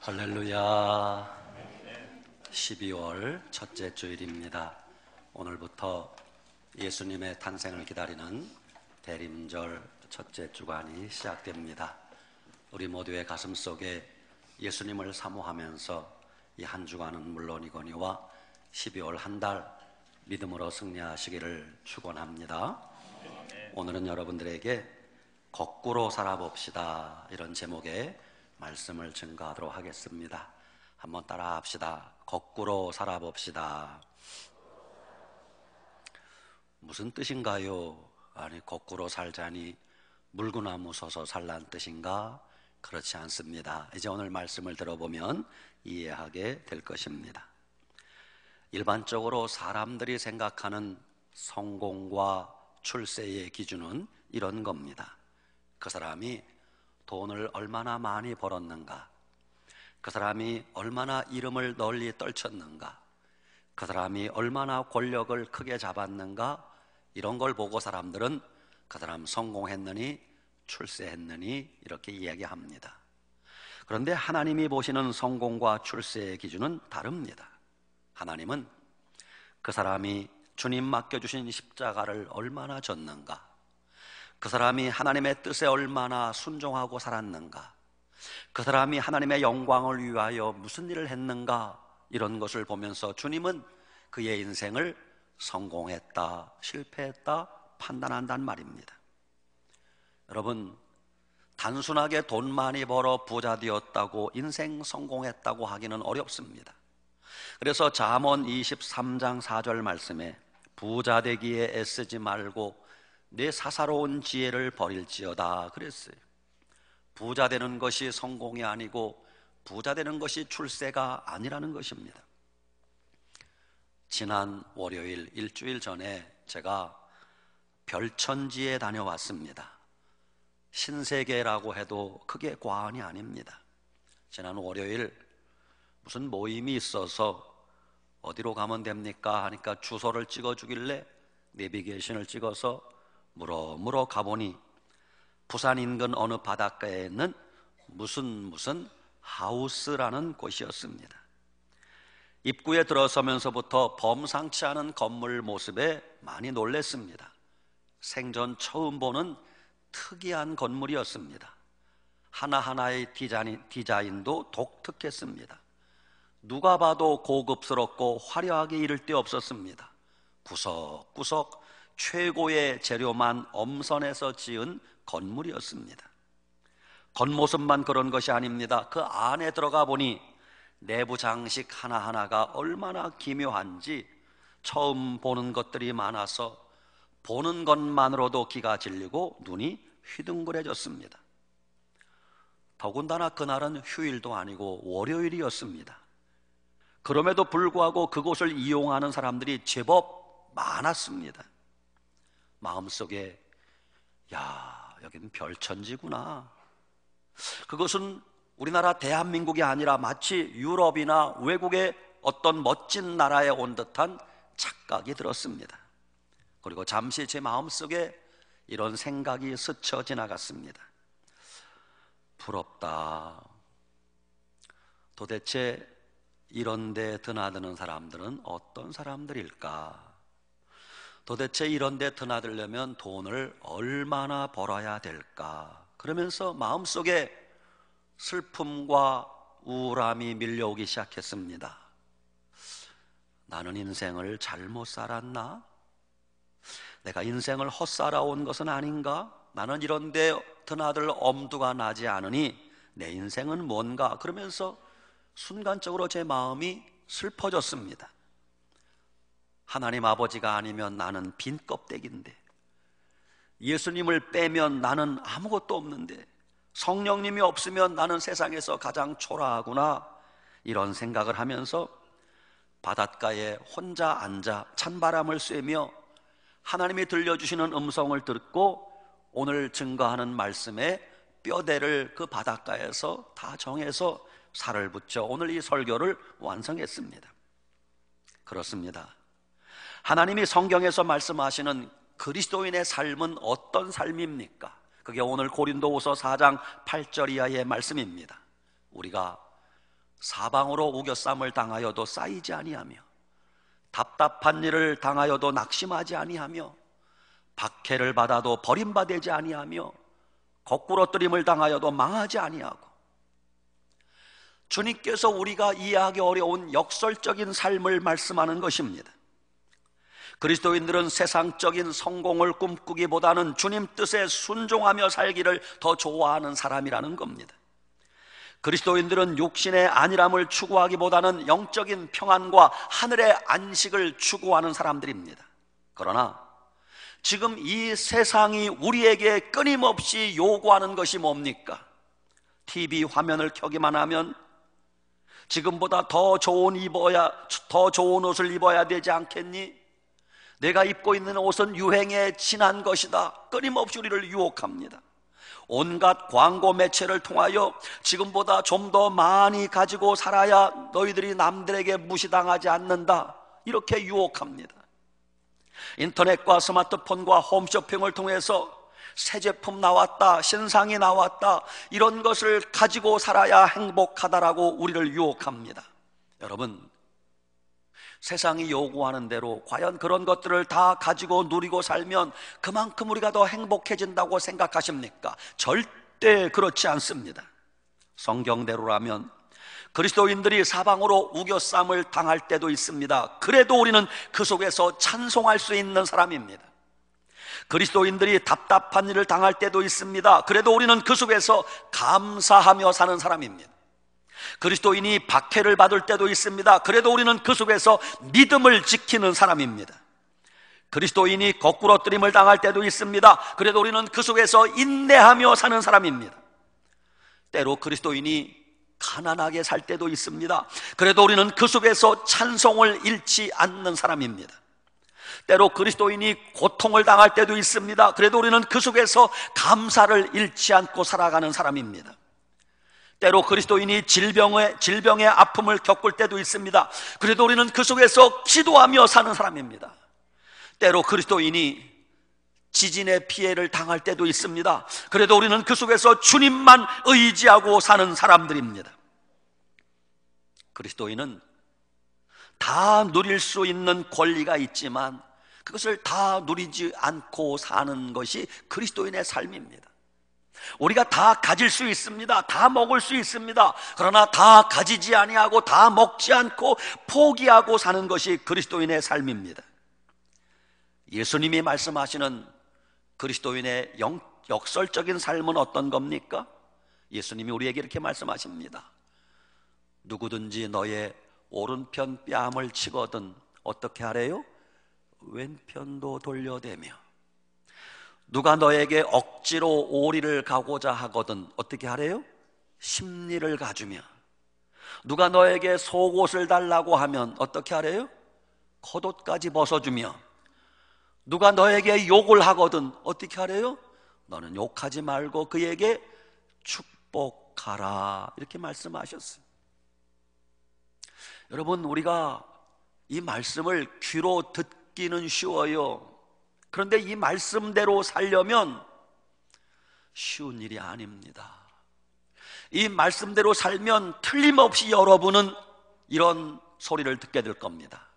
할렐루야. 12월 첫째 주일입니다. 오늘부터 예수님의 탄생을 기다리는 대림절 첫째 주간이 시작됩니다. 우리 모두의 가슴 속에 예수님을 사모하면서 이 한 주간은 물론이거니와 12월 한 달 믿음으로 승리하시기를 축원합니다. 오늘은 여러분들에게 거꾸로 살아봅시다, 이런 제목의 말씀을 증거하도록 하겠습니다. 한번 따라 합시다. 거꾸로 살아봅시다. 무슨 뜻인가요? 아니, 거꾸로 살자니 물구나무 서서 살란 뜻인가? 그렇지 않습니다. 이제 오늘 말씀을 들어보면 이해하게 될 것입니다. 일반적으로 사람들이 생각하는 성공과 출세의 기준은 이런 겁니다. 그 사람이 돈을 얼마나 많이 벌었는가, 그 사람이 얼마나 이름을 널리 떨쳤는가, 그 사람이 얼마나 권력을 크게 잡았는가, 이런 걸 보고 사람들은 그 사람 성공했느니 출세했느니 이렇게 이야기합니다. 그런데 하나님이 보시는 성공과 출세의 기준은 다릅니다. 하나님은 그 사람이 주님 맡겨주신 십자가를 얼마나 졌는가, 그 사람이 하나님의 뜻에 얼마나 순종하고 살았는가, 그 사람이 하나님의 영광을 위하여 무슨 일을 했는가, 이런 것을 보면서 주님은 그의 인생을 성공했다, 실패했다 판단한단 말입니다. 여러분, 단순하게 돈 많이 벌어 부자 되었다고 인생 성공했다고 하기는 어렵습니다. 그래서 잠언 23장 4절 말씀에 부자 되기에 애쓰지 말고 내 사사로운 지혜를 버릴지어다 그랬어요. 부자 되는 것이 성공이 아니고 부자 되는 것이 출세가 아니라는 것입니다. 지난 월요일, 일주일 전에 제가 별천지에 다녀왔습니다. 신세계라고 해도 크게 과언이 아닙니다. 지난 월요일 무슨 모임이 있어서 어디로 가면 됩니까 하니까 주소를 찍어주길래 내비게이션을 찍어서 물어 가보니 부산 인근 어느 바닷가에 있는 무슨 하우스라는 곳이었습니다. 입구에 들어서면서부터 범상치 않은 건물 모습에 많이 놀랐습니다. 생전 처음 보는 특이한 건물이었습니다. 하나하나의 디자인도 독특했습니다. 누가 봐도 고급스럽고 화려하게 이를 데 없었습니다. 구석구석 최고의 재료만 엄선해서 지은 건물이었습니다. 겉모습만 그런 것이 아닙니다. 그 안에 들어가 보니 내부 장식 하나하나가 얼마나 기묘한지 처음 보는 것들이 많아서 보는 것만으로도 기가 질리고 눈이 휘둥그레졌습니다. 더군다나 그날은 휴일도 아니고 월요일이었습니다. 그럼에도 불구하고 그곳을 이용하는 사람들이 제법 많았습니다. 마음속에 여긴 별천지구나. 그것은 우리나라 대한민국이 아니라 마치 유럽이나 외국의 어떤 멋진 나라에 온 듯한 착각이 들었습니다. 그리고 잠시 제 마음속에 이런 생각이 스쳐 지나갔습니다. 부럽다. 도대체 이런 데 드나드는 사람들은 어떤 사람들일까? 도대체 이런 데 드나들려면 돈을 얼마나 벌어야 될까? 그러면서 마음속에 슬픔과 우울함이 밀려오기 시작했습니다. 나는 인생을 잘못 살았나? 내가 인생을 헛살아온 것은 아닌가? 나는 이런 데 드나들 엄두가 나지 않으니 내 인생은 뭔가? 그러면서 순간적으로 제 마음이 슬퍼졌습니다. 하나님 아버지가 아니면 나는 빈 껍데기인데, 예수님을 빼면 나는 아무것도 없는데, 성령님이 없으면 나는 세상에서 가장 초라하구나, 이런 생각을 하면서 바닷가에 혼자 앉아 찬바람을 쐬며 하나님이 들려주시는 음성을 듣고 오늘 증거하는 말씀에 뼈대를 그 바닷가에서 다 정해서 살을 붙여 오늘 이 설교를 완성했습니다. 그렇습니다. 하나님이 성경에서 말씀하시는 그리스도인의 삶은 어떤 삶입니까? 그게 오늘 고린도후서 4장 8절 이하의 말씀입니다. 우리가 사방으로 우겨쌈을 당하여도 쌓이지 아니하며 답답한 일을 당하여도 낙심하지 아니하며 박해를 받아도 버림받지 아니하며 거꾸로뜨림을 당하여도 망하지 아니하고, 주님께서 우리가 이해하기 어려운 역설적인 삶을 말씀하는 것입니다. 그리스도인들은 세상적인 성공을 꿈꾸기보다는 주님 뜻에 순종하며 살기를 더 좋아하는 사람이라는 겁니다. 그리스도인들은 육신의 안일함을 추구하기보다는 영적인 평안과 하늘의 안식을 추구하는 사람들입니다. 그러나 지금 이 세상이 우리에게 끊임없이 요구하는 것이 뭡니까? TV 화면을 켜기만 하면 지금보다 더 좋은 옷을 입어야 되지 않겠니? 내가 입고 있는 옷은 유행에 지난 것이다. 끊임없이 우리를 유혹합니다. 온갖 광고 매체를 통하여 지금보다 좀 더 많이 가지고 살아야 너희들이 남들에게 무시당하지 않는다, 이렇게 유혹합니다. 인터넷과 스마트폰과 홈쇼핑을 통해서 새 제품 나왔다, 신상이 나왔다, 이런 것을 가지고 살아야 행복하다라고 우리를 유혹합니다. 여러분, 세상이 요구하는 대로 과연 그런 것들을 다 가지고 누리고 살면 그만큼 우리가 더 행복해진다고 생각하십니까? 절대 그렇지 않습니다. 성경대로라면 그리스도인들이 사방으로 우겨쌈을 당할 때도 있습니다. 그래도 우리는 그 속에서 찬송할 수 있는 사람입니다. 그리스도인들이 답답한 일을 당할 때도 있습니다. 그래도 우리는 그 속에서 감사하며 사는 사람입니다. 그리스도인이 박해를 받을 때도 있습니다. 그래도 우리는 그 속에서 믿음을 지키는 사람입니다. 그리스도인이 거꾸로뜨림을 당할 때도 있습니다. 그래도 우리는 그 속에서 인내하며 사는 사람입니다. 때로 그리스도인이 가난하게 살 때도 있습니다. 그래도 우리는 그 속에서 찬송을 잃지 않는 사람입니다. 때로 그리스도인이 고통을 당할 때도 있습니다. 그래도 우리는 그 속에서 감사를 잃지 않고 살아가는 사람입니다. 때로 그리스도인이 질병의 아픔을 겪을 때도 있습니다. 그래도 우리는 그 속에서 기도하며 사는 사람입니다. 때로 그리스도인이 지진의 피해를 당할 때도 있습니다. 그래도 우리는 그 속에서 주님만 의지하고 사는 사람들입니다. 그리스도인은 다 누릴 수 있는 권리가 있지만 그것을 다 누리지 않고 사는 것이 그리스도인의 삶입니다. 우리가 다 가질 수 있습니다. 다 먹을 수 있습니다. 그러나 다 가지지 아니하고 다 먹지 않고 포기하고 사는 것이 그리스도인의 삶입니다. 예수님이 말씀하시는 그리스도인의 역설적인 삶은 어떤 겁니까? 예수님이 우리에게 이렇게 말씀하십니다. 누구든지 너의 오른편 뺨을 치거든 어떻게 하래요? 왼편도 돌려대며, 누가 너에게 억지로 오리를 가고자 하거든 어떻게 하래요? 십리를 가주며, 누가 너에게 속옷을 달라고 하면 어떻게 하래요? 겉옷까지 벗어주며, 누가 너에게 욕을 하거든 어떻게 하래요? 너는 욕하지 말고 그에게 축복하라, 이렇게 말씀하셨어요. 여러분, 우리가 이 말씀을 귀로 듣기는 쉬워요. 그런데 이 말씀대로 살려면 쉬운 일이 아닙니다. 이 말씀대로 살면 틀림없이 여러분은 이런 소리를 듣게 될 겁니다.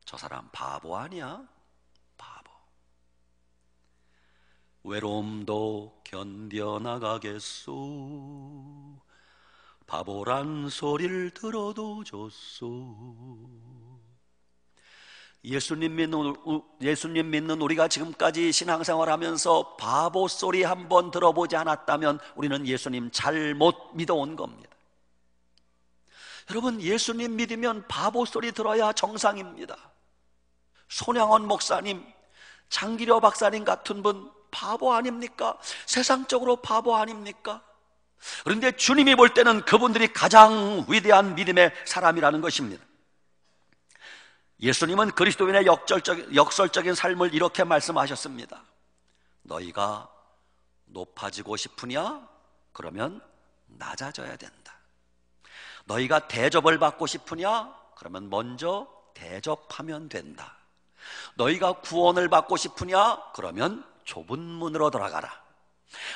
저 사람 바보 아니야? 바보. 외로움도 견뎌나가겠소. 바보란 소리를 들어도 좋소. 예수님 믿는 우리가 지금까지 신앙생활하면서 바보 소리 한번 들어보지 않았다면 우리는 예수님 잘못 믿어온 겁니다. 여러분, 예수님 믿으면 바보 소리 들어야 정상입니다. 손양원 목사님, 장기려 박사님 같은 분 바보 아닙니까? 세상적으로 바보 아닙니까? 그런데 주님이 볼 때는 그분들이 가장 위대한 믿음의 사람이라는 것입니다. 예수님은 그리스도인의 역설적인 삶을 이렇게 말씀하셨습니다. 너희가 높아지고 싶으냐? 그러면 낮아져야 된다. 너희가 대접을 받고 싶으냐? 그러면 먼저 대접하면 된다. 너희가 구원을 받고 싶으냐? 그러면 좁은 문으로 들어가라.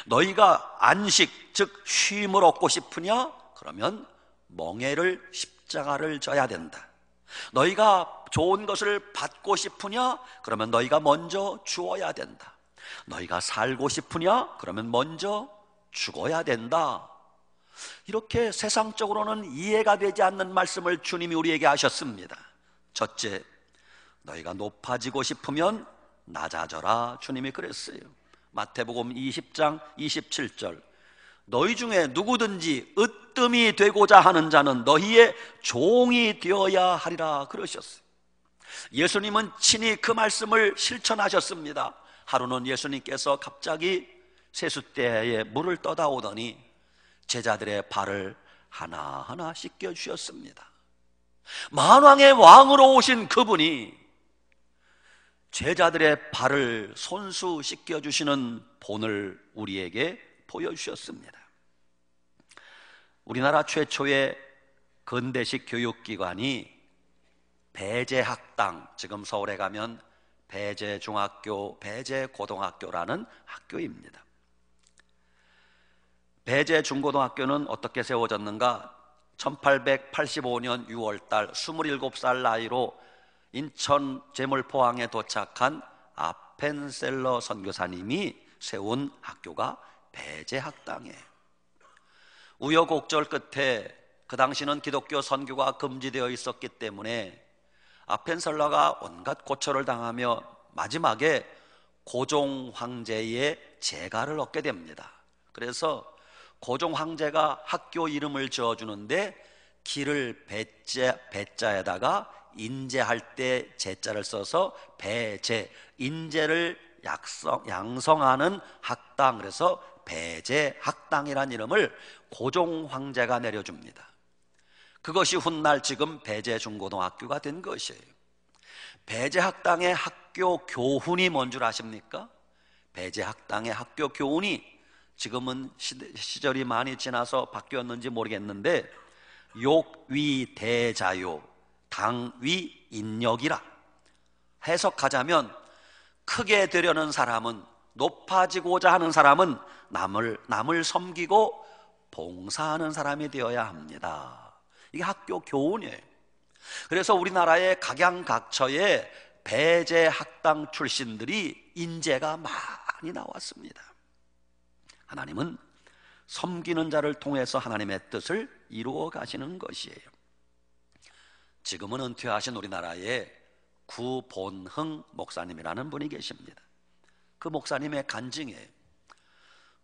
너희가 안식, 즉 쉼을 얻고 싶으냐? 그러면 멍에를 십자가를 져야 된다. 너희가 좋은 것을 받고 싶으냐? 그러면 너희가 먼저 주어야 된다. 너희가 살고 싶으냐? 그러면 먼저 죽어야 된다. 이렇게 세상적으로는 이해가 되지 않는 말씀을 주님이 우리에게 하셨습니다. 첫째, 너희가 높아지고 싶으면 낮아져라. 주님이 그랬어요. 마태복음 20장 27절, 너희 중에 누구든지 으뜸이 되고자 하는 자는 너희의 종이 되어야 하리라 그러셨어요. 예수님은 친히 그 말씀을 실천하셨습니다. 하루는 예수님께서 갑자기 세숫대에 물을 떠다 오더니 제자들의 발을 하나하나 씻겨주셨습니다. 만왕의 왕으로 오신 그분이 제자들의 발을 손수 씻겨주시는 본을 우리에게 보여주셨습니다. 우리나라 최초의 근대식 교육기관이 배제학당, 지금 서울에 가면 배제중학교, 배제고등학교라는 학교입니다. 배제중고등학교는 어떻게 세워졌는가? 1885년 6월달 27살 나이로 인천 제물포항에 도착한 아펜셀러 선교사님이 세운 학교가 배제학당이에요. 우여곡절 끝에 그 당시는 기독교 선교가 금지되어 있었기 때문에 아펜셀러가 온갖 고초를 당하며 마지막에 고종 황제의 재가를 얻게 됩니다. 그래서 고종 황제가 학교 이름을 지어주는데 기를 배자에다가 인제할 때 제자를 써서 배제, 인제를 양성하는 학당, 그래서 배제학당이라는 이름을 고종 황제가 내려줍니다. 그것이 훗날 지금 배제중고등학교가 된 것이에요. 배제학당의 학교 교훈이 뭔 줄 아십니까? 배제학당의 학교 교훈이, 지금은 시절이 많이 지나서 바뀌었는지 모르겠는데, 욕위 대자요 당위 인력이라 해석하자면, 크게 되려는 사람은, 높아지고자 하는 사람은 남을 섬기고 봉사하는 사람이 되어야 합니다. 이게 학교 교훈이에요. 그래서 우리나라의 각양각처에 배제학당 출신들이 인재가 많이 나왔습니다. 하나님은 섬기는 자를 통해서 하나님의 뜻을 이루어 가시는 것이에요. 지금은 은퇴하신 우리나라의 구본흥 목사님이라는 분이 계십니다. 그 목사님의 간증이에요.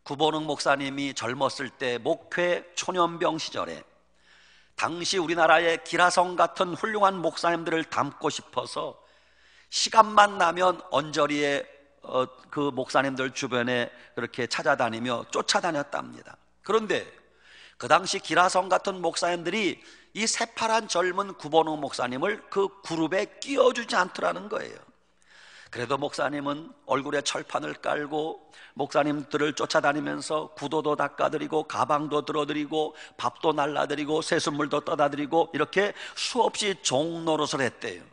구본흥 목사님이 젊었을 때 목회 초년병 시절에 당시 우리나라의 기라성 같은 훌륭한 목사님들을 닮고 싶어서 시간만 나면 언저리에 그 목사님들 주변에 그렇게 찾아다니며 쫓아다녔답니다. 그런데 그 당시 기라성 같은 목사님들이 이 새파란 젊은 구본흥 목사님을 그 그룹에 끼워주지 않더라는 거예요. 그래도 목사님은 얼굴에 철판을 깔고 목사님들을 쫓아다니면서 구도도 닦아드리고 가방도 들어드리고 밥도 날라드리고 새순물도 떠다드리고 이렇게 수없이 종노릇을 했대요.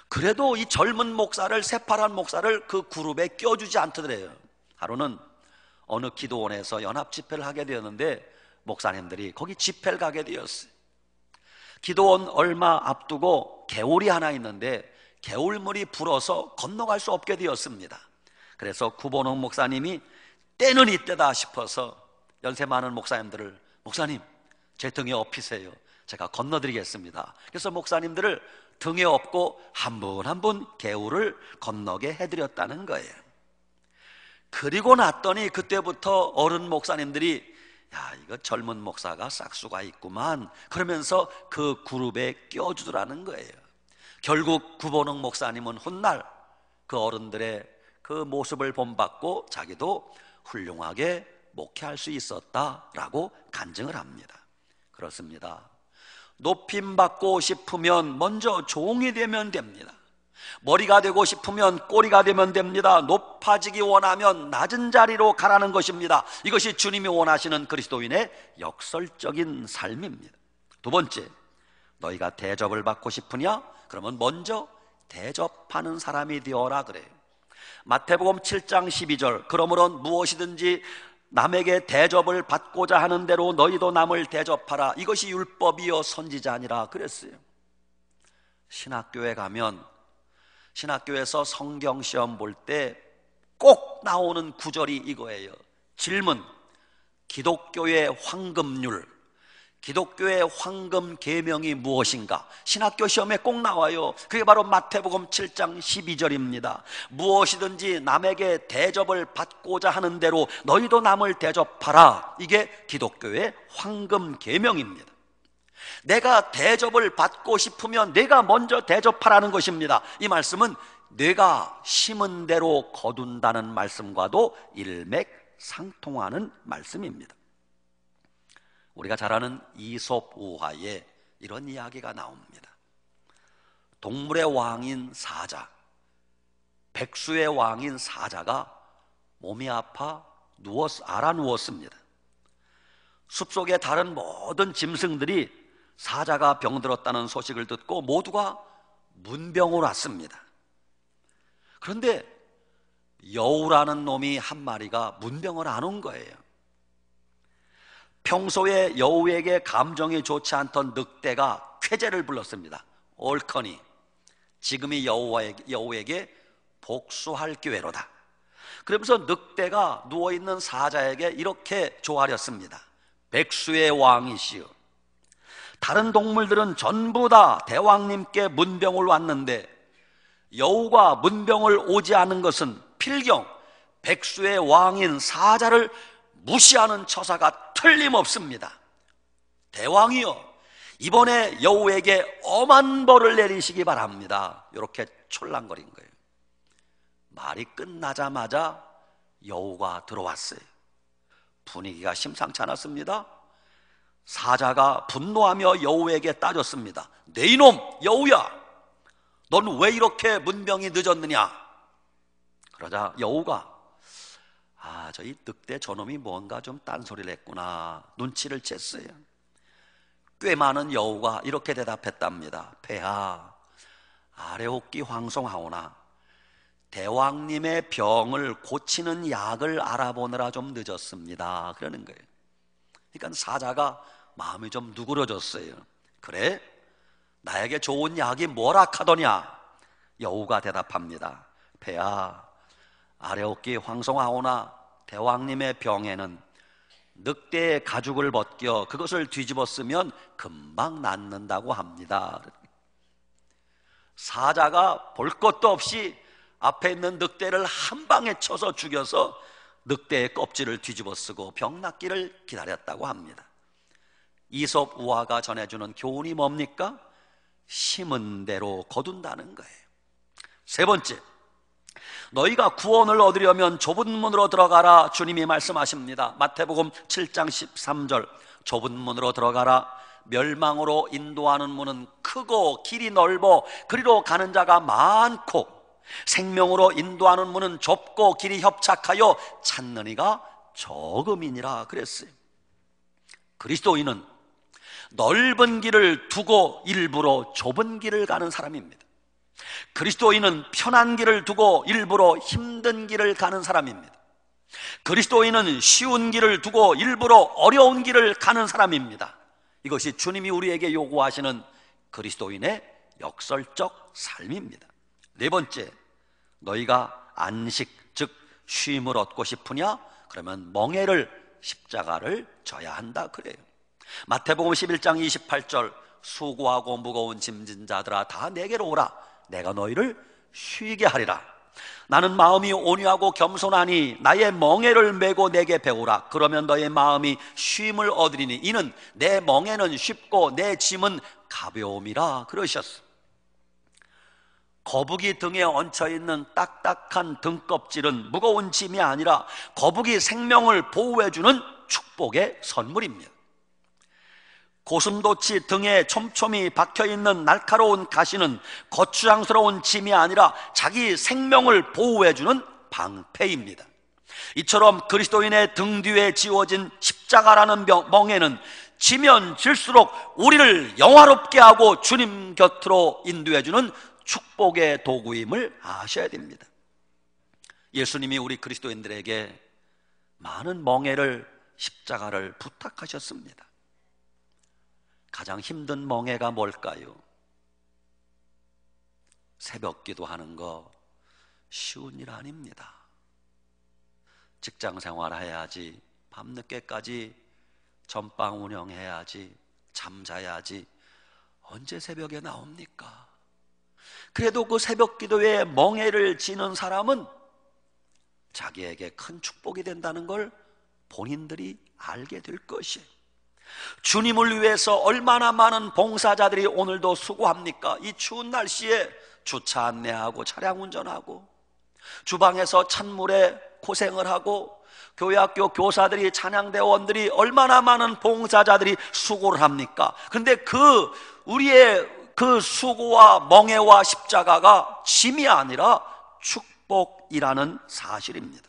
그래도 이 젊은 목사를, 새파란 목사를 그 그룹에 껴주지 않더래요. 하루는 어느 기도원에서 연합 집회를 하게 되었는데 목사님들이 거기 집회를 가게 되었어요. 기도원 얼마 앞두고 개울이 하나 있는데 개울물이 불어서 건너갈 수 없게 되었습니다. 그래서 구본흥 목사님이 때는 이때다 싶어서 연세 많은 목사님들을, 목사님 제 등에 업히세요, 제가 건너드리겠습니다. 그래서 목사님들을 등에 업고 한 분 한 분 개울을 건너게 해드렸다는 거예요. 그리고 났더니 그때부터 어른 목사님들이 야, 이거 젊은 목사가 싹수가 있구만 그러면서 그 그룹에 껴주더라는 거예요. 결국 구본흥 목사님은 훗날 그 어른들의 그 모습을 본받고 자기도 훌륭하게 목회할 수 있었다라고 간증을 합니다. 그렇습니다. 높임받고 싶으면 먼저 종이 되면 됩니다. 머리가 되고 싶으면 꼬리가 되면 됩니다. 높아지기 원하면 낮은 자리로 가라는 것입니다. 이것이 주님이 원하시는 그리스도인의 역설적인 삶입니다. 두 번째, 너희가 대접을 받고 싶으냐? 그러면 먼저 대접하는 사람이 되어라 그래요. 마태복음 7장 12절, 그러므로 무엇이든지 남에게 대접을 받고자 하는 대로 너희도 남을 대접하라. 이것이 율법이요 선지자니라 그랬어요. 신학교에 가면 신학교에서 성경 시험 볼 때 꼭 나오는 구절이 이거예요. 질문: 기독교의 황금률, 기독교의 황금 계명이 무엇인가? 신학교 시험에 꼭 나와요. 그게 바로 마태복음 7장 12절입니다. 무엇이든지 남에게 대접을 받고자 하는 대로 너희도 남을 대접하라. 이게 기독교의 황금 계명입니다. 내가 대접을 받고 싶으면 내가 먼저 대접하라는 것입니다. 이 말씀은 내가 심은 대로 거둔다는 말씀과도 일맥상통하는 말씀입니다. 우리가 잘 아는 이솝 우화에 이런 이야기가 나옵니다. 동물의 왕인 사자, 백수의 왕인 사자가 몸이 아파 알아 누웠습니다. 숲속의 다른 모든 짐승들이 사자가 병들었다는 소식을 듣고 모두가 문병으로 왔습니다. 그런데 여우라는 놈이 한 마리가 문병을 안 온 거예요. 평소에 여우에게 감정이 좋지 않던 늑대가 쾌재를 불렀습니다. 옳거니 지금이 여우에게 복수할 기회로다. 그러면서 늑대가 누워있는 사자에게 이렇게 조아렸습니다. 백수의 왕이시여, 다른 동물들은 전부 다 대왕님께 문병을 왔는데 여우가 문병을 오지 않은 것은 필경 백수의 왕인 사자를 무시하는 처사가 틀림없습니다. 대왕이여, 이번에 여우에게 엄한 벌을 내리시기 바랍니다. 이렇게 촐랑거린 거예요. 말이 끝나자마자 여우가 들어왔어요. 분위기가 심상치 않았습니다. 사자가 분노하며 여우에게 따졌습니다. 네 이놈 여우야, 넌 왜 이렇게 문병이 늦었느냐? 그러자 여우가 저희 늑대 저놈이 뭔가 좀 딴소리를 했구나 눈치를 챘어요. 꽤 많은 여우가 이렇게 대답했답니다. 폐하, 아래옥기 황송하오나 대왕님의 병을 고치는 약을 알아보느라 좀 늦었습니다. 그러는 거예요. 그러니까 사자가 마음이 좀 누그러졌어요. 그래? 나에게 좋은 약이 뭐라 카더냐? 여우가 대답합니다. 폐하, 아래옥기 황송하오나 대왕님의 병에는 늑대의 가죽을 벗겨 그것을 뒤집어 쓰면 금방 낫는다고 합니다. 사자가 볼 것도 없이 앞에 있는 늑대를 한 방에 쳐서 죽여서 늑대의 껍질을 뒤집어 쓰고 병 낫기를 기다렸다고 합니다. 이솝 우화가 전해주는 교훈이 뭡니까? 심은 대로 거둔다는 거예요. 세 번째, 너희가 구원을 얻으려면 좁은 문으로 들어가라. 주님이 말씀하십니다. 마태복음 7장 13절, 좁은 문으로 들어가라. 멸망으로 인도하는 문은 크고 길이 넓어 그리로 가는 자가 많고 생명으로 인도하는 문은 좁고 길이 협착하여 찾는 이가 적음이니라 그랬어요. 그리스도인은 넓은 길을 두고 일부러 좁은 길을 가는 사람입니다. 그리스도인은 편한 길을 두고 일부러 힘든 길을 가는 사람입니다. 그리스도인은 쉬운 길을 두고 일부러 어려운 길을 가는 사람입니다. 이것이 주님이 우리에게 요구하시는 그리스도인의 역설적 삶입니다. 네 번째, 너희가 안식 즉 쉼을 얻고 싶으냐? 그러면 멍에를 십자가를 져야 한다 그래요. 마태복음 11장 28절, 수고하고 무거운 짐진 자들아 다 내게로 오라. 내가 너희를 쉬게 하리라. 나는 마음이 온유하고 겸손하니 나의 멍에를 메고 내게 배우라. 그러면 너의 마음이 쉼을 얻으리니 이는 내 멍에는 쉽고 내 짐은 가벼움이라 그러셨어. 거북이 등에 얹혀있는 딱딱한 등껍질은 무거운 짐이 아니라 거북이 생명을 보호해주는 축복의 선물입니다. 고슴도치 등에 촘촘히 박혀있는 날카로운 가시는 거추장스러운 짐이 아니라 자기 생명을 보호해주는 방패입니다. 이처럼 그리스도인의 등 뒤에 지워진 십자가라는 멍에는 지면 질수록 우리를 영화롭게 하고 주님 곁으로 인도해주는 축복의 도구임을 아셔야 됩니다. 예수님이 우리 그리스도인들에게 많은 멍에를, 십자가를 부탁하셨습니다. 가장 힘든 멍에가 뭘까요? 새벽 기도하는 거 쉬운 일 아닙니다. 직장 생활 해야지, 밤늦게까지 전방 운영해야지, 잠자야지, 언제 새벽에 나옵니까? 그래도 그 새벽 기도에 멍에를 지는 사람은 자기에게 큰 축복이 된다는 걸 본인들이 알게 될 것이에요. 주님을 위해서 얼마나 많은 봉사자들이 오늘도 수고합니까? 이 추운 날씨에 주차 안내하고 차량 운전하고 주방에서 찬물에 고생을 하고 교회 학교 교사들이, 찬양대원들이, 얼마나 많은 봉사자들이 수고를 합니까? 그런데 우리의 그 수고와 멍에와 십자가가 짐이 아니라 축복이라는 사실입니다.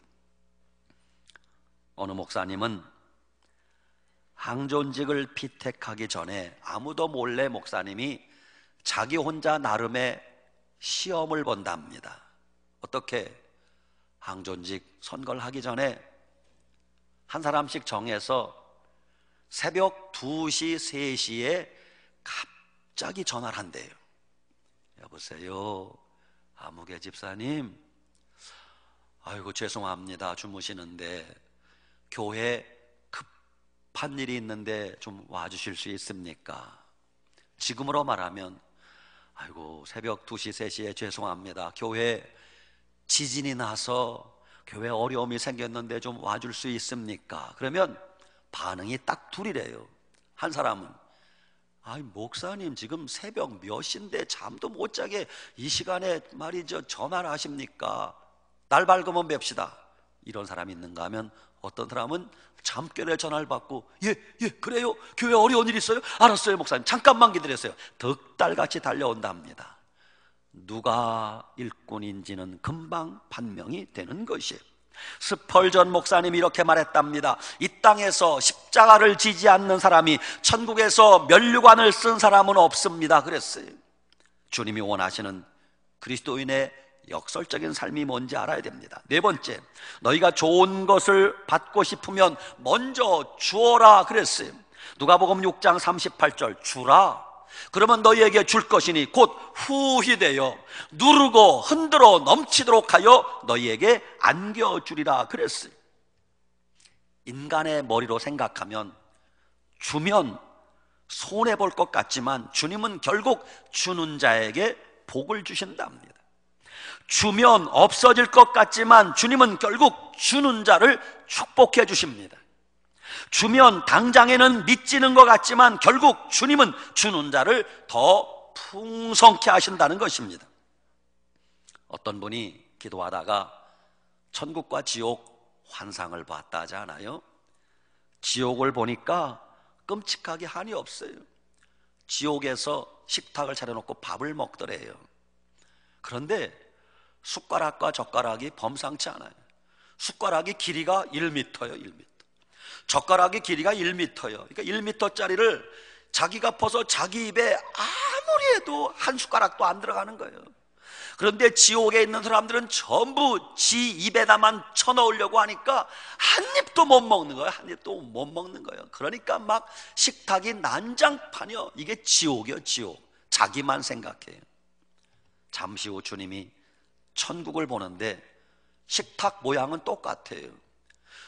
어느 목사님은 항존직을 피택하기 전에 아무도 몰래 목사님이 자기 혼자 나름의 시험을 본답니다. 어떻게? 항존직 선거를 하기 전에 한 사람씩 정해서 새벽 2시, 3시에 갑자기 전화를 한대요. 여보세요, 아무개 집사님, 아이고 죄송합니다, 주무시는데 교회 급한 일이 있는데 좀 와주실 수 있습니까? 지금으로 말하면 아이고 새벽 2시, 3시에 죄송합니다, 교회 지진이 나서 교회 어려움이 생겼는데 좀 와줄 수 있습니까? 그러면 반응이 딱 둘이래요. 한 사람은 아이 목사님 지금 새벽 몇 시인데 잠도 못 자게 이 시간에 말이죠 전화를 하십니까? 날 밝으면 뵙시다. 이런 사람이 있는가 하면 어떤 사람은 잠결에 전화를 받고 예 그래요, 교회 어려운 일 있어요? 알았어요 목사님, 잠깐만 기다렸어요. 덕달같이 달려온답니다. 누가 일꾼인지는 금방 판명이 되는 것이에요. 스펄전 목사님이 이렇게 말했답니다. 이 땅에서 십자가를 지지 않는 사람이 천국에서 면류관을 쓴 사람은 없습니다 그랬어요. 주님이 원하시는 그리스도인의 역설적인 삶이 뭔지 알아야 됩니다. 네 번째, 너희가 좋은 것을 받고 싶으면 먼저 주어라 그랬어요. 누가복음 6장 38절, 주라, 그러면 너희에게 줄 것이니 곧 후히 되어 누르고 흔들어 넘치도록 하여 너희에게 안겨주리라 그랬어요. 인간의 머리로 생각하면 주면 손해볼 것 같지만 주님은 결국 주는 자에게 복을 주신답니다. 주면 없어질 것 같지만 주님은 결국 주는 자를 축복해 주십니다. 주면 당장에는 미치는 것 같지만 결국 주님은 주는 자를 더 풍성케 하신다는 것입니다. 어떤 분이 기도하다가 천국과 지옥 환상을 봤다 하지 않아요? 지옥을 보니까 끔찍하게 한이 없어요. 지옥에서 식탁을 차려놓고 밥을 먹더래요. 그런데 숟가락과 젓가락이 범상치 않아요. 숟가락이 길이가 1m예요 1m, 젓가락의 길이가 1m예요. 그러니까 1m짜리를 자기가 퍼서 자기 입에 아무리 해도 한 숟가락도 안 들어가는 거예요. 그런데 지옥에 있는 사람들은 전부 지 입에다만 쳐넣으려고 하니까 한 입도 못 먹는 거예요. 한 입도 못 먹는 거예요. 그러니까 막 식탁이 난장판이요. 이게 지옥이요 지옥. 자기만 생각해요. 잠시 후 주님이 천국을 보는데 식탁 모양은 똑같아요.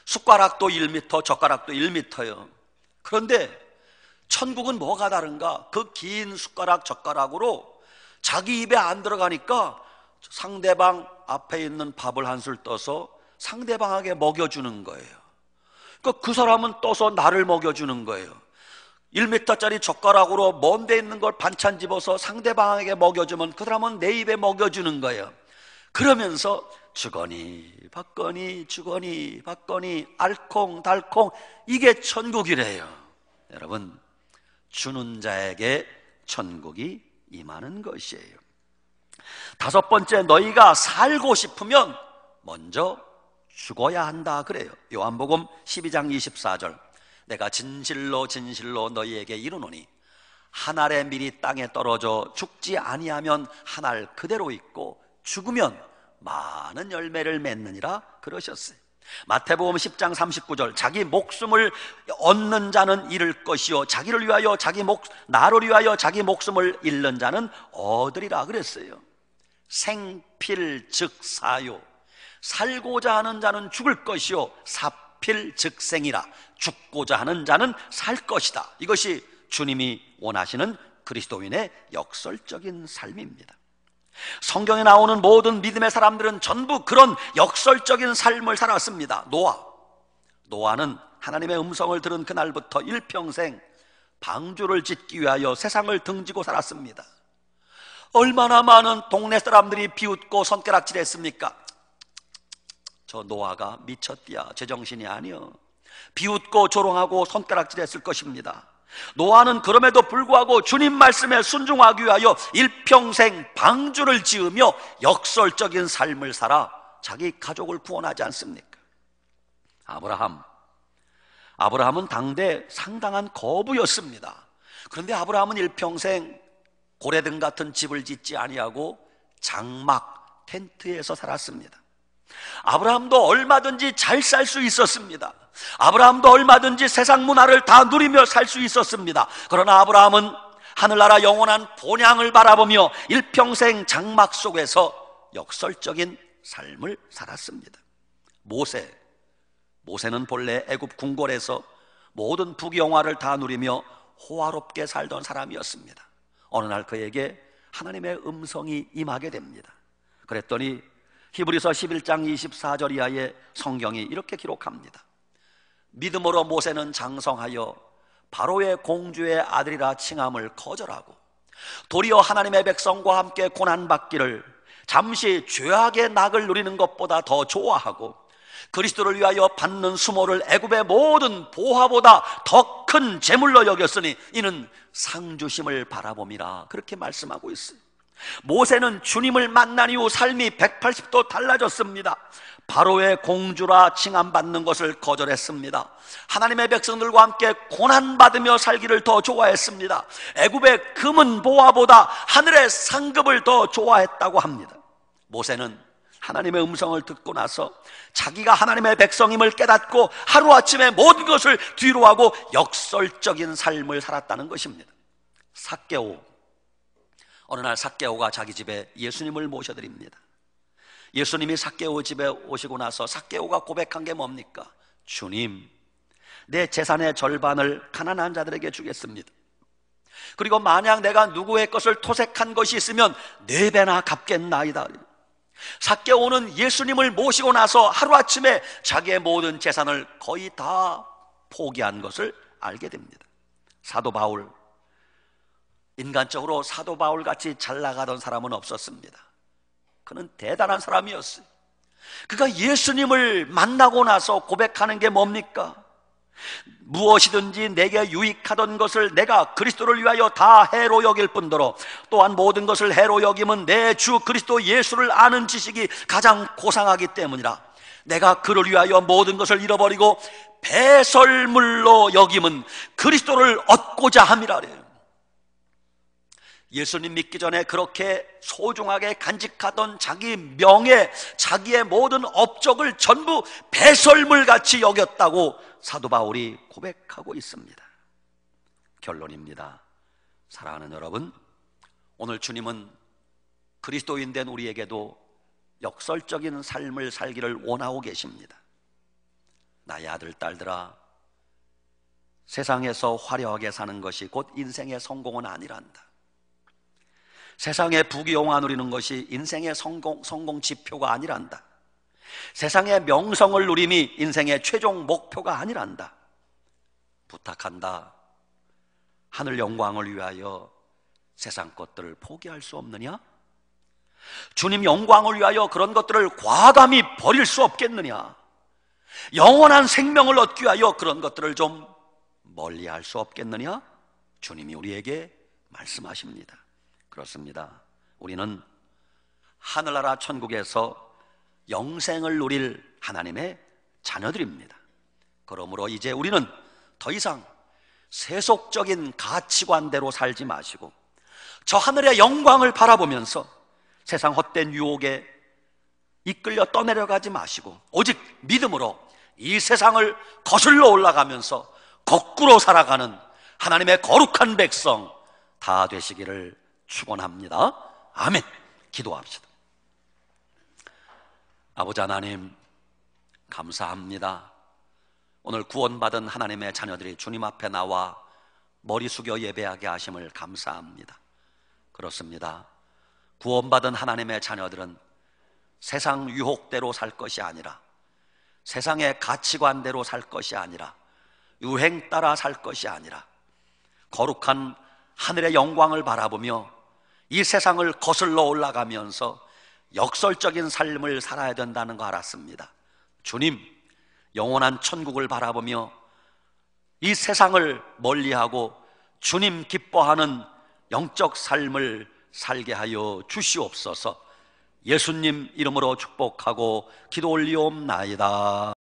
숟가락도 1m, 젓가락도 1m예요. 그런데 천국은 뭐가 다른가? 그 긴 숟가락, 젓가락으로 자기 입에 안 들어가니까 상대방 앞에 있는 밥을 한술 떠서 상대방에게 먹여주는 거예요. 그러니까 그 사람은 떠서 나를 먹여주는 거예요. 1m짜리 젓가락으로 먼 데 있는 걸 반찬 집어서 상대방에게 먹여주면 그 사람은 내 입에 먹여주는 거예요. 그러면서 주거니 받거니 주거니 받거니 알콩달콩, 이게 천국이래요. 여러분, 주는 자에게 천국이 임하는 것이에요. 다섯 번째, 너희가 살고 싶으면 먼저 죽어야 한다 그래요. 요한복음 12장 24절, 내가 진실로 진실로 너희에게 이르노니 한 알의 밀이 땅에 떨어져 죽지 아니하면 한 알 그대로 있고 죽으면 많은 열매를 맺느니라 그러셨어요. 마태복음 10장 39절, 자기 목숨을 얻는 자는 잃을 것이요 자기를 위하여 나를 위하여 자기 목숨을 잃는 자는 얻으리라 그랬어요. 생필즉사요, 살고자 하는 자는 죽을 것이요 사필즉생이라, 죽고자 하는 자는 살 것이다. 이것이 주님이 원하시는 그리스도인의 역설적인 삶입니다. 성경에 나오는 모든 믿음의 사람들은 전부 그런 역설적인 삶을 살았습니다. 노아는 하나님의 음성을 들은 그날부터 일평생 방주를 짓기 위하여 세상을 등지고 살았습니다. 얼마나 많은 동네 사람들이 비웃고 손가락질했습니까? 저 노아가 미쳤디야, 제정신이 아니여. 비웃고 조롱하고 손가락질했을 것입니다. 노아는 그럼에도 불구하고 주님 말씀에 순종하기 위하여 일평생 방주를 지으며 역설적인 삶을 살아 자기 가족을 구원하지 않습니까? 아브라함은 당대 상당한 거부였습니다. 그런데 아브라함은 일평생 고래등 같은 집을 짓지 아니하고 장막 텐트에서 살았습니다. 아브라함도 얼마든지 잘 살 수 있었습니다. 아브라함도 얼마든지 세상 문화를 다 누리며 살 수 있었습니다. 그러나 아브라함은 하늘나라 영원한 본향을 바라보며 일평생 장막 속에서 역설적인 삶을 살았습니다. 모세는 본래 애굽 궁궐에서 모든 부귀영화를 다 누리며 호화롭게 살던 사람이었습니다. 어느 날 그에게 하나님의 음성이 임하게 됩니다. 그랬더니 히브리서 11장 24절 이하에 성경이 이렇게 기록합니다. 믿음으로 모세는 장성하여 바로의 공주의 아들이라 칭함을 거절하고 도리어 하나님의 백성과 함께 고난받기를 잠시 죄악의 낙을 누리는 것보다 더 좋아하고 그리스도를 위하여 받는 수모를 애굽의 모든 보화보다 더 큰 재물로 여겼으니 이는 상주심을 바라봄이라, 그렇게 말씀하고 있어요. 모세는 주님을 만난 이후 삶이 180도 달라졌습니다. 바로의 공주라 칭함받는 것을 거절했습니다. 하나님의 백성들과 함께 고난받으며 살기를 더 좋아했습니다. 애굽의 금은 보화보다 하늘의 상급을 더 좋아했다고 합니다. 모세는 하나님의 음성을 듣고 나서 자기가 하나님의 백성임을 깨닫고 하루아침에 모든 것을 뒤로하고 역설적인 삶을 살았다는 것입니다. 어느 날 삭개오가 자기 집에 예수님을 모셔드립니다. 예수님이 삭개오 집에 오시고 나서 삭개오가 고백한 게 뭡니까? 주님, 내 재산의 절반을 가난한 자들에게 주겠습니다. 그리고 만약 내가 누구의 것을 토색한 것이 있으면 4배나 갚겠나이다. 삭개오는 예수님을 모시고 나서 하루아침에 자기의 모든 재산을 거의 다 포기한 것을 알게 됩니다. 사도 바울, 인간적으로 사도 바울 같이 잘 나가던 사람은 없었습니다. 그는 대단한 사람이었어요. 그가 예수님을 만나고 나서 고백하는 게 뭡니까? 무엇이든지 내게 유익하던 것을 내가 그리스도를 위하여 다 해로 여길 뿐더러 또한 모든 것을 해로 여김은 내 주 그리스도 예수를 아는 지식이 가장 고상하기 때문이라. 내가 그를 위하여 모든 것을 잃어버리고 배설물로 여김은 그리스도를 얻고자 함이라. 예수님 믿기 전에 그렇게 소중하게 간직하던 자기 명예, 자기의 모든 업적을 전부 배설물같이 여겼다고 사도 바울이 고백하고 있습니다. 결론입니다. 사랑하는 여러분, 오늘 주님은 그리스도인 된 우리에게도 역설적인 삶을 살기를 원하고 계십니다. 나의 아들, 딸들아, 세상에서 화려하게 사는 것이 곧 인생의 성공은 아니란다. 세상의 부귀영화 누리는 것이 인생의 성공 지표가 아니란다. 세상의 명성을 누림이 인생의 최종 목표가 아니란다. 부탁한다. 하늘 영광을 위하여 세상 것들을 포기할 수 없느냐? 주님 영광을 위하여 그런 것들을 과감히 버릴 수 없겠느냐? 영원한 생명을 얻기 위하여 그런 것들을 좀 멀리할 수 없겠느냐? 주님이 우리에게 말씀하십니다. 그렇습니다. 우리는 하늘나라 천국에서 영생을 누릴 하나님의 자녀들입니다. 그러므로 이제 우리는 더 이상 세속적인 가치관대로 살지 마시고 저 하늘의 영광을 바라보면서 세상 헛된 유혹에 이끌려 떠내려가지 마시고 오직 믿음으로 이 세상을 거슬러 올라가면서 거꾸로 살아가는 하나님의 거룩한 백성 다 되시기를 축원합니다. 아멘. 기도합시다. 아버지 하나님, 감사합니다. 오늘 구원받은 하나님의 자녀들이 주님 앞에 나와 머리 숙여 예배하게 하심을 감사합니다. 그렇습니다. 구원받은 하나님의 자녀들은 세상 유혹대로 살 것이 아니라, 세상의 가치관대로 살 것이 아니라, 유행 따라 살 것이 아니라 거룩한 하늘의 영광을 바라보며 이 세상을 거슬러 올라가면서 역설적인 삶을 살아야 된다는 거 알았습니다. 주님, 영원한 천국을 바라보며 이 세상을 멀리하고 주님 기뻐하는 영적 삶을 살게 하여 주시옵소서. 예수님 이름으로 축복하고 기도 올리옵나이다.